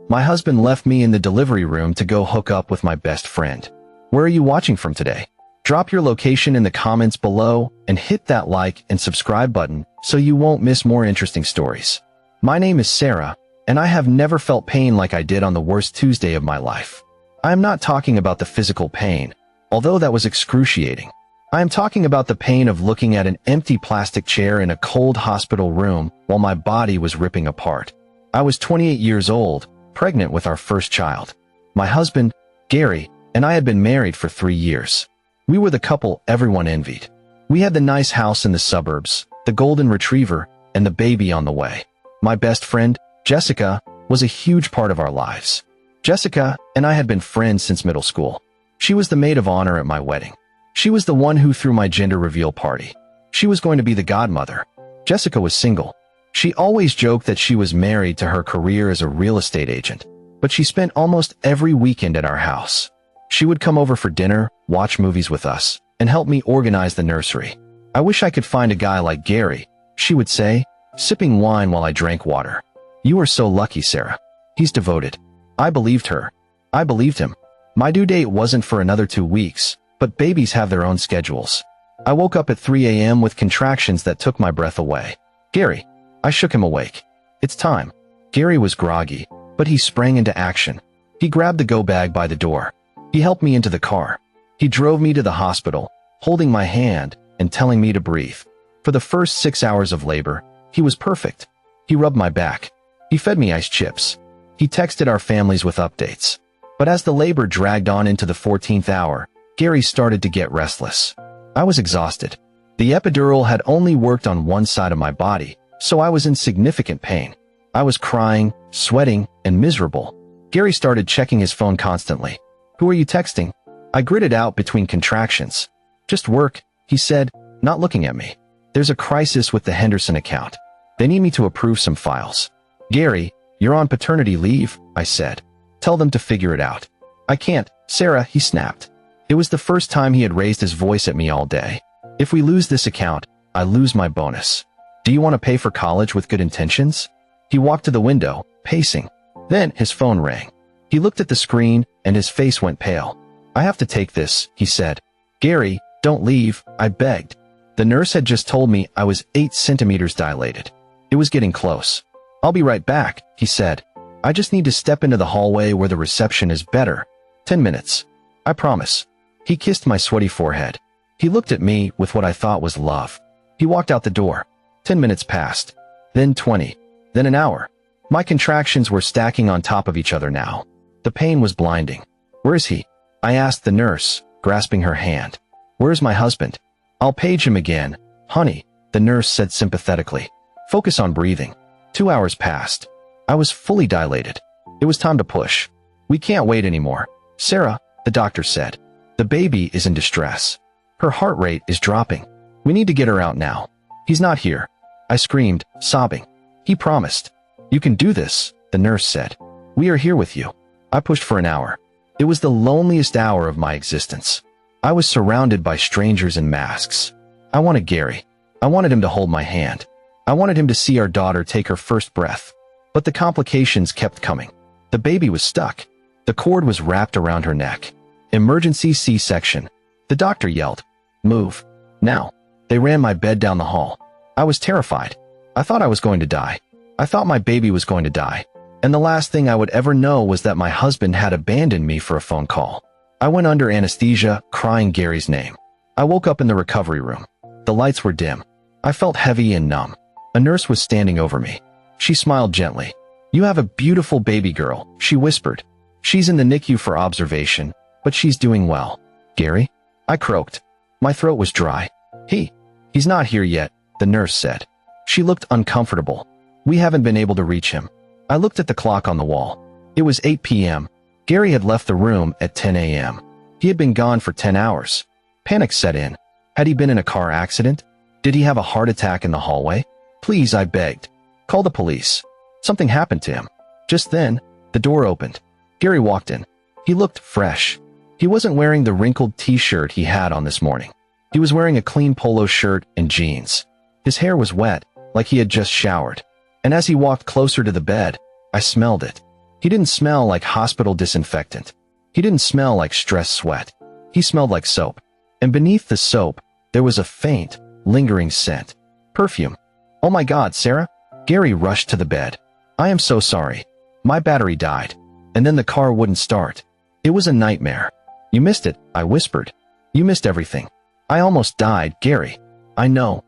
My husband left me in the delivery room to go hook up with my best friend. Where are you watching from today? Drop your location in the comments below and hit that like and subscribe button so you won't miss more interesting stories. My name is Sarah, and I have never felt pain like I did on the worst Tuesday of my life. I am not talking about the physical pain, although that was excruciating. I am talking about the pain of looking at an empty plastic chair in a cold hospital room while my body was ripping apart. I was 28 years old, pregnant with our first child. My husband, Gary, and I had been married for 3 years. We were the couple everyone envied. We had the nice house in the suburbs, the golden retriever, and the baby on the way. My best friend, Jessica, was a huge part of our lives. Jessica and I had been friends since middle school. She was the maid of honor at my wedding. She was the one who threw my gender reveal party. She was going to be the godmother. Jessica was single. She always joked that she was married to her career as a real estate agent, but she spent almost every weekend at our house. She would come over for dinner, watch movies with us, and help me organize the nursery. I wish I could find a guy like Gary, she would say, sipping wine while I drank water. You are so lucky, Sarah. He's devoted. I believed her. I believed him. My due date wasn't for another 2 weeks, but babies have their own schedules. I woke up at 3 a.m. with contractions that took my breath away. Gary. I shook him awake. It's time. Gary was groggy, but he sprang into action. He grabbed the go bag by the door. He helped me into the car. He drove me to the hospital, holding my hand and telling me to breathe. For the first 6 hours of labor, he was perfect. He rubbed my back. He fed me ice chips. He texted our families with updates. But as the labor dragged on into the 14th hour, Gary started to get restless. I was exhausted. The epidural had only worked on one side of my body, so I was in significant pain. I was crying, sweating, and miserable. Gary started checking his phone constantly. Who are you texting? I gritted out between contractions. Just work, he said, not looking at me. There's a crisis with the Henderson account. They need me to approve some files. Gary, you're on paternity leave, I said. Tell them to figure it out. I can't, Sarah, he snapped. It was the first time he had raised his voice at me all day. If we lose this account, I lose my bonus. Do you want to pay for college with good intentions? He walked to the window, pacing. Then his phone rang. He looked at the screen and his face went pale. I have to take this, he said. Gary, don't leave, I begged. The nurse had just told me I was 8 centimeters dilated. It was getting close. I'll be right back, he said. I just need to step into the hallway where the reception is better. 10 minutes. I promise. He kissed my sweaty forehead. He looked at me with what I thought was love. He walked out the door. 10 minutes passed. Then 20. Then an hour. My contractions were stacking on top of each other now. The pain was blinding. Where is he? I asked the nurse, grasping her hand. Where's my husband? I'll page him again. Honey, the nurse said sympathetically. Focus on breathing. 2 hours passed. I was fully dilated. It was time to push. We can't wait anymore. Sarah, the doctor said. The baby is in distress. Her heart rate is dropping. We need to get her out now. He's not here. I screamed, sobbing. He promised. You can do this, the nurse said. We are here with you. I pushed for an hour. It was the loneliest hour of my existence. I was surrounded by strangers in masks. I wanted Gary. I wanted him to hold my hand. I wanted him to see our daughter take her first breath. But the complications kept coming. The baby was stuck. The cord was wrapped around her neck. Emergency C-section. The doctor yelled. Move. Now. They ran my bed down the hall. I was terrified. I thought I was going to die. I thought my baby was going to die. And the last thing I would ever know was that my husband had abandoned me for a phone call. I went under anesthesia, crying Gary's name. I woke up in the recovery room. The lights were dim. I felt heavy and numb. A nurse was standing over me. She smiled gently. You have a beautiful baby girl, she whispered. She's in the NICU for observation, but she's doing well. Gary? I croaked. My throat was dry. He's not here yet, the nurse said. She looked uncomfortable. We haven't been able to reach him. I looked at the clock on the wall. It was 8 p.m. Gary had left the room at 10 a.m. He had been gone for 10 hours. Panic set in. Had he been in a car accident? Did he have a heart attack in the hallway? Please, I begged. Call the police. Something happened to him. Just then, the door opened. Gary walked in. He looked fresh. He wasn't wearing the wrinkled t-shirt he had on this morning. He was wearing a clean polo shirt and jeans. His hair was wet, like he had just showered. And as he walked closer to the bed, I smelled it. He didn't smell like hospital disinfectant. He didn't smell like stress sweat. He smelled like soap. And beneath the soap, there was a faint, lingering scent. Perfume. Oh my God, Sarah? Gary rushed to the bed. I am so sorry. My battery died. And then the car wouldn't start. It was a nightmare. You missed it, I whispered. You missed everything. I almost died, Gary. I know,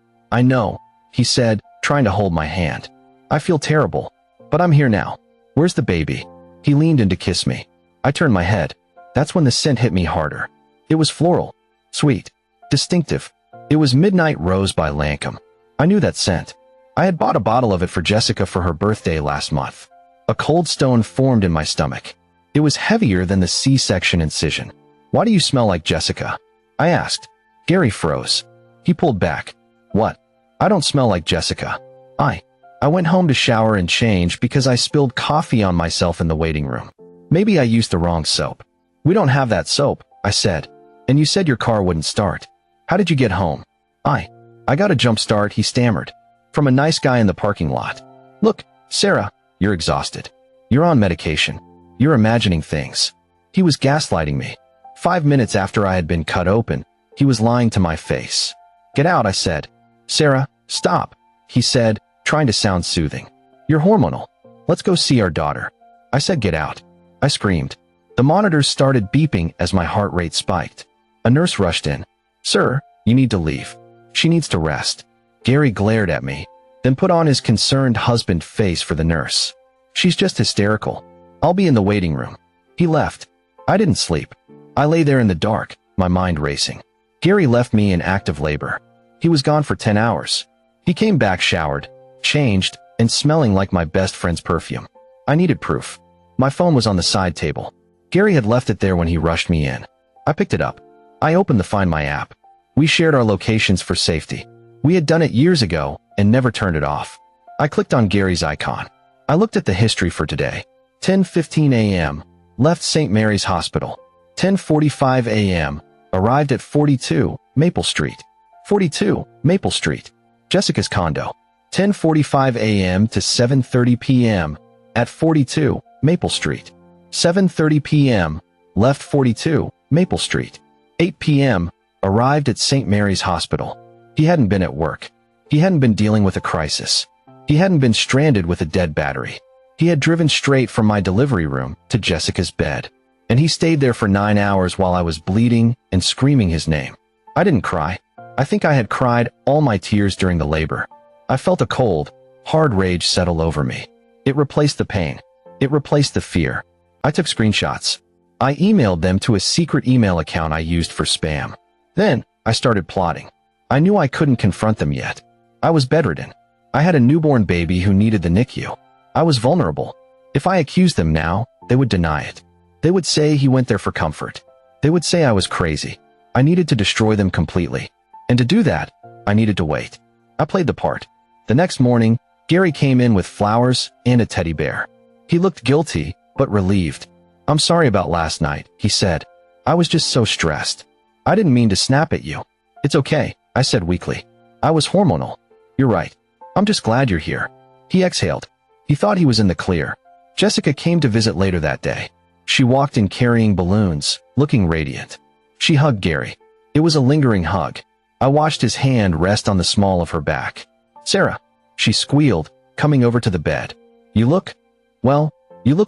he said, trying to hold my hand. I feel terrible. But I'm here now. Where's the baby? He leaned in to kiss me. I turned my head. That's when the scent hit me harder. It was floral, sweet, distinctive. It was Midnight Rose by Lancome. I knew that scent. I had bought a bottle of it for Jessica for her birthday last month. A cold stone formed in my stomach. It was heavier than the C-section incision. Why do you smell like Jessica? I asked. Gary froze. He pulled back. What? I don't smell like Jessica. I went home to shower and change because I spilled coffee on myself in the waiting room. Maybe I used the wrong soap. We don't have that soap, I said. And you said your car wouldn't start. How did you get home? I got a jump start, he stammered. From a nice guy in the parking lot. Look, Sarah, you're exhausted. You're on medication. You're imagining things. He was gaslighting me. 5 minutes after I had been cut open, he was lying to my face. Get out, I said. Sarah, stop, he said, trying to sound soothing. You're hormonal. Let's go see our daughter. I said get out. I screamed. The monitors started beeping as my heart rate spiked. A nurse rushed in. Sir, you need to leave. She needs to rest. Gary glared at me, then put on his concerned husband face for the nurse. She's just hysterical. I'll be in the waiting room. He left. I didn't sleep. I lay there in the dark, my mind racing. Gary left me in active labor. He was gone for 10 hours. He came back showered, changed, and smelling like my best friend's perfume. I needed proof. My phone was on the side table. Gary had left it there when he rushed me in. I picked it up. I opened the Find My app. We shared our locations for safety. We had done it years ago and never turned it off. I clicked on Gary's icon. I looked at the history for today. 10:15 a.m. Left St. Mary's Hospital. 10:45 a.m. Arrived at 42 Maple Street. 42 Maple Street. Jessica's condo. 10:45 a.m. to 7:30 p.m. at 42 Maple Street. 7:30 p.m. Left 42 Maple Street. 8 p.m. Arrived at St. Mary's Hospital. He hadn't been at work. He hadn't been dealing with a crisis. He hadn't been stranded with a dead battery. He had driven straight from my delivery room to Jessica's bed. And he stayed there for 9 hours while I was bleeding and screaming his name. I didn't cry. I think I had cried all my tears during the labor. I felt a cold, hard rage settle over me. It replaced the pain. It replaced the fear. I took screenshots. I emailed them to a secret email account I used for spam. Then, I started plotting. I knew I couldn't confront them yet. I was bedridden. I had a newborn baby who needed the NICU. I was vulnerable. If I accused them now, they would deny it. They would say he went there for comfort. They would say I was crazy. I needed to destroy them completely. And to do that, I needed to wait. I played the part. The next morning, Gary came in with flowers and a teddy bear. He looked guilty, but relieved. I'm sorry about last night, he said. I was just so stressed. I didn't mean to snap at you. It's okay, I said weakly. I was hormonal. You're right. I'm just glad you're here. He exhaled. He thought he was in the clear. Jessica came to visit later that day. She walked in carrying balloons, looking radiant. She hugged Gary. It was a lingering hug. I watched his hand rest on the small of her back. Sarah, she squealed, coming over to the bed. You look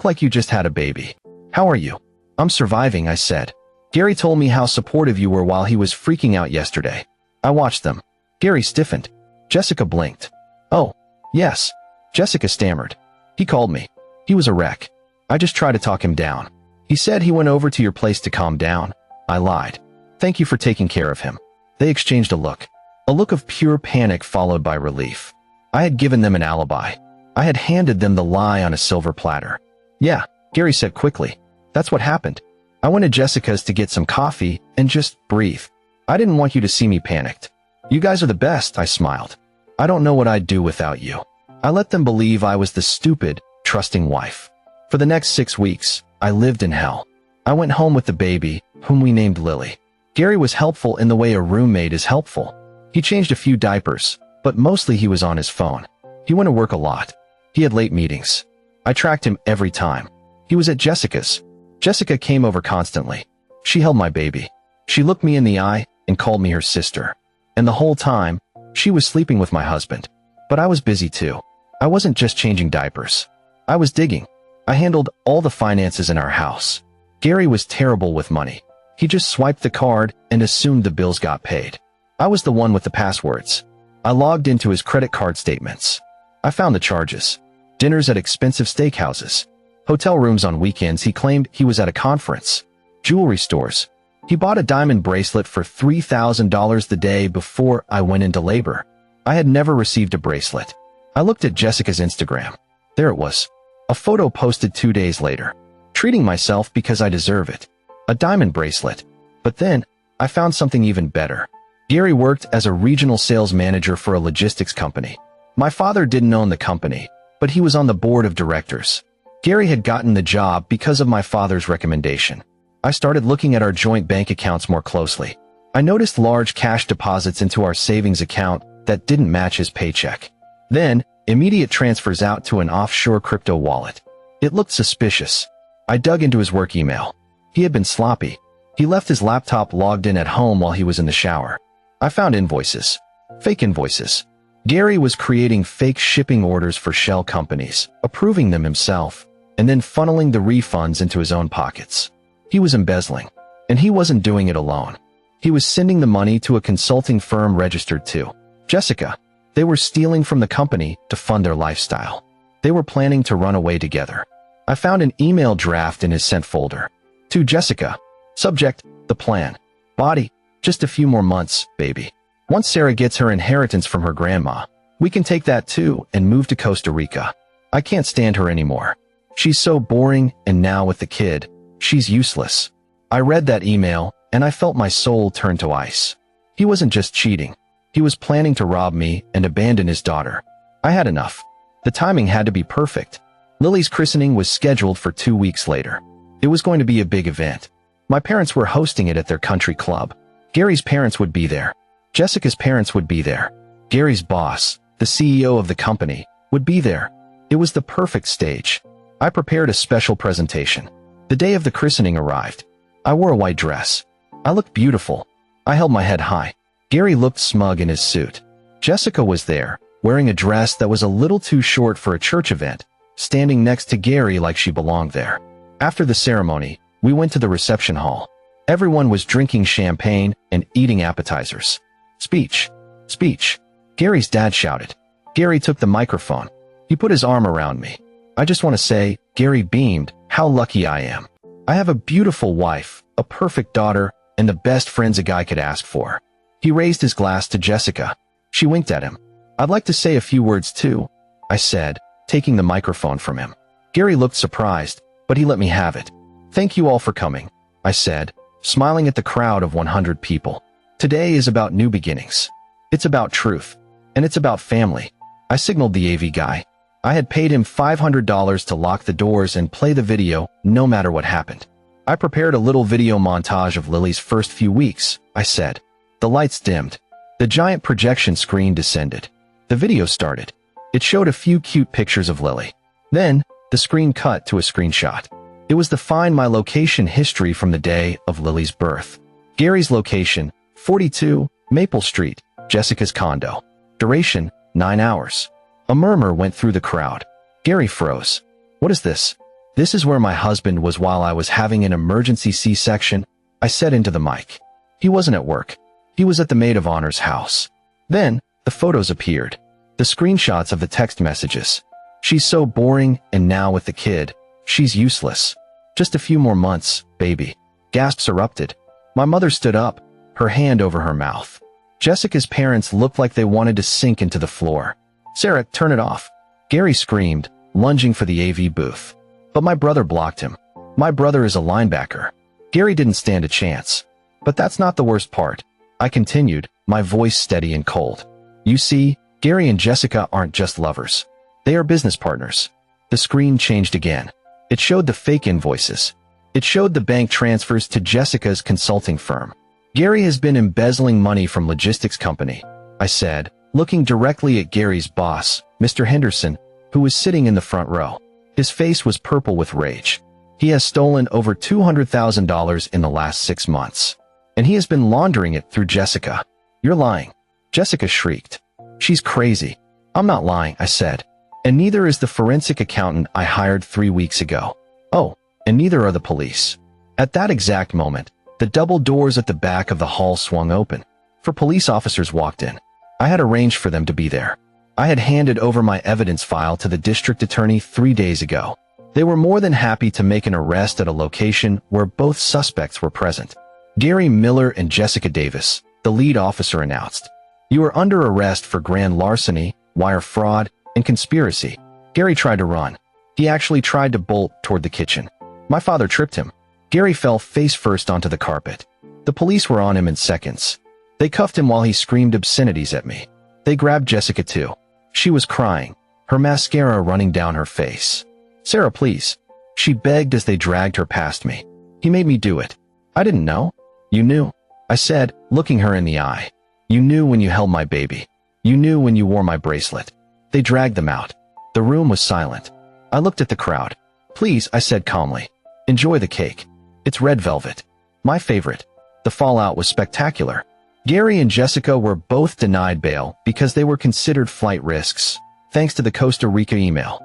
like you just had a baby. How are you? I'm surviving, I said. Gary told me how supportive you were while he was freaking out yesterday. I watched them. Gary stiffened. Jessica blinked. Oh, yes. Jessica stammered. He called me. He was a wreck. I just tried to talk him down. He said he went over to your place to calm down. I lied. Thank you for taking care of him. They exchanged a look of pure panic followed by relief. I had given them an alibi. I had handed them the lie on a silver platter. Yeah, Gary said quickly. That's what happened. I went to Jessica's to get some coffee and just breathe. I didn't want you to see me panicked. You guys are the best, I smiled. I don't know what I'd do without you. I let them believe I was the stupid, trusting wife. For the next 6 weeks, I lived in hell. I went home with the baby, whom we named Lily. Gary was helpful in the way a roommate is helpful. He changed a few diapers, but mostly he was on his phone. He went to work a lot. He had late meetings. I tracked him every time. He was at Jessica's. Jessica came over constantly. She held my baby. She looked me in the eye and called me her sister. And the whole time, she was sleeping with my husband. But I was busy too. I wasn't just changing diapers. I was digging. I handled all the finances in our house. Gary was terrible with money. He just swiped the card and assumed the bills got paid. I was the one with the passwords. I logged into his credit card statements. I found the charges. Dinners at expensive steakhouses. Hotel rooms on weekends. He claimed he was at a conference. Jewelry stores. He bought a diamond bracelet for $3,000 the day before I went into labor. I had never received a bracelet. I looked at Jessica's Instagram. There it was. A photo posted 2 days later. Treating myself because I deserve it. A diamond bracelet. But then, I found something even better. Gary worked as a regional sales manager for a logistics company. My father didn't own the company, but he was on the board of directors. Gary had gotten the job because of my father's recommendation. I started looking at our joint bank accounts more closely. I noticed large cash deposits into our savings account that didn't match his paycheck. Then, immediate transfers out to an offshore crypto wallet. It looked suspicious. I dug into his work email. He had been sloppy. He left his laptop logged in at home while he was in the shower. I found invoices. Fake invoices. Gary was creating fake shipping orders for shell companies, approving them himself, and then funneling the refunds into his own pockets. He was embezzling. And he wasn't doing it alone. He was sending the money to a consulting firm registered to Jessica. They were stealing from the company to fund their lifestyle. They were planning to run away together. I found an email draft in his sent folder. To Jessica. Subject, the plan. Body, just a few more months, baby. Once Sarah gets her inheritance from her grandma, we can take that too and move to Costa Rica. I can't stand her anymore. She's so boring, and now with the kid, she's useless. I read that email, and I felt my soul turn to ice. He wasn't just cheating. He was planning to rob me and abandon his daughter. I had enough. The timing had to be perfect. Lily's christening was scheduled for 2 weeks later. It was going to be a big event. My parents were hosting it at their country club. Gary's parents would be there. Jessica's parents would be there. Gary's boss, the CEO of the company, would be there. It was the perfect stage. I prepared a special presentation. The day of the christening arrived. I wore a white dress. I looked beautiful. I held my head high. Gary looked smug in his suit. Jessica was there, wearing a dress that was a little too short for a church event, standing next to Gary like she belonged there. After the ceremony, we went to the reception hall. Everyone was drinking champagne and eating appetizers. Speech. Speech. Gary's dad shouted. Gary took the microphone. He put his arm around me. I just want to say, Gary beamed, how lucky I am. I have a beautiful wife, a perfect daughter, and the best friends a guy could ask for. He raised his glass to Jessica. She winked at him. I'd like to say a few words too, I said, taking the microphone from him. Gary looked surprised, but he let me have it. Thank you all for coming, I said, smiling at the crowd of 100 people. Today is about new beginnings. It's about truth. And it's about family. I signaled the AV guy. I had paid him $500 to lock the doors and play the video no matter what happened. I prepared a little video montage of Lily's first few weeks, I said. The lights dimmed. The giant projection screen descended. The video started. It showed a few cute pictures of Lily. Then, the screen cut to a screenshot. It was the Find My Location history from the day of Lily's birth. Gary's location, 42, Maple Street, Jessica's condo. Duration, 9 hours. A murmur went through the crowd. Gary froze. What is this? This is where my husband was while I was having an emergency C-section, I said into the mic. He wasn't at work. He was at the maid of honor's house. Then, the photos appeared. The screenshots of the text messages. She's so boring, and now with the kid, she's useless. Just a few more months, baby. Gasps erupted. My mother stood up, her hand over her mouth. Jessica's parents looked like they wanted to sink into the floor. Sarah, turn it off. Gary screamed, lunging for the AV booth. But my brother blocked him. My brother is a linebacker. Gary didn't stand a chance. But that's not the worst part. I continued, my voice steady and cold. You see, Gary and Jessica aren't just lovers. They are business partners. The screen changed again. It showed the fake invoices. It showed the bank transfers to Jessica's consulting firm. Gary has been embezzling money from logistics company, I said, looking directly at Gary's boss, Mr. Henderson, who was sitting in the front row. His face was purple with rage. He has stolen over $200,000 in the last 6 months. And he has been laundering it through Jessica. You're lying. Jessica shrieked. She's crazy. I'm not lying, I said. And neither is the forensic accountant I hired 3 weeks ago. Oh, and neither are the police. At that exact moment, the double doors at the back of the hall swung open. 4 police officers walked in. I had arranged for them to be there. I had handed over my evidence file to the district attorney 3 days ago. They were more than happy to make an arrest at a location where both suspects were present. Gary Miller and Jessica Davis, the lead officer, announced. You are under arrest for grand larceny, wire fraud, and conspiracy. Gary tried to run. He actually tried to bolt toward the kitchen. My father tripped him. Gary fell face first onto the carpet. The police were on him in seconds. They cuffed him while he screamed obscenities at me. They grabbed Jessica too. She was crying, her mascara running down her face. Sarah, please. She begged as they dragged her past me. He made me do it. I didn't know. You knew, I said, looking her in the eye. You knew when you held my baby. You knew when you wore my bracelet. They dragged them out. The room was silent. I looked at the crowd. Please, I said calmly. Enjoy the cake. It's red velvet. My favorite. The fallout was spectacular. Gary and Jessica were both denied bail because they were considered flight risks, thanks to the Costa Rica email.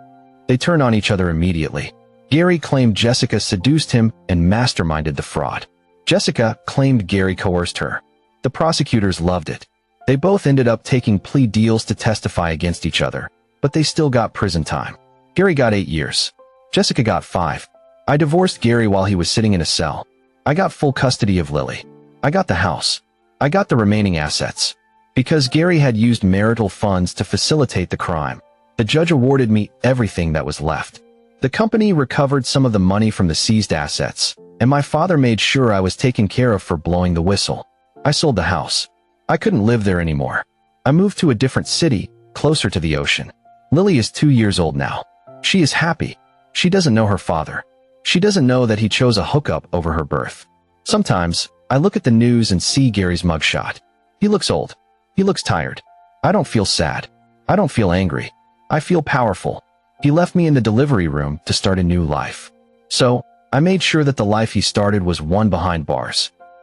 They turned on each other immediately. Gary claimed Jessica seduced him and masterminded the fraud. Jessica claimed Gary coerced her. The prosecutors loved it. They both ended up taking plea deals to testify against each other, but they still got prison time. Gary got 8 years. Jessica got 5. I divorced Gary while he was sitting in a cell. I got full custody of Lily. I got the house. I got the remaining assets. Because Gary had used marital funds to facilitate the crime, the judge awarded me everything that was left. The company recovered some of the money from the seized assets, and my father made sure I was taken care of for blowing the whistle. I sold the house. I couldn't live there anymore. I moved to a different city, closer to the ocean. Lily is 2 years old now. She is happy. She doesn't know her father. She doesn't know that he chose a hookup over her birth. Sometimes, I look at the news and see Gary's mugshot. He looks old. He looks tired. I don't feel sad. I don't feel angry. I feel powerful. He left me in the delivery room to start a new life. So, I made sure that the life he started was one behind bars.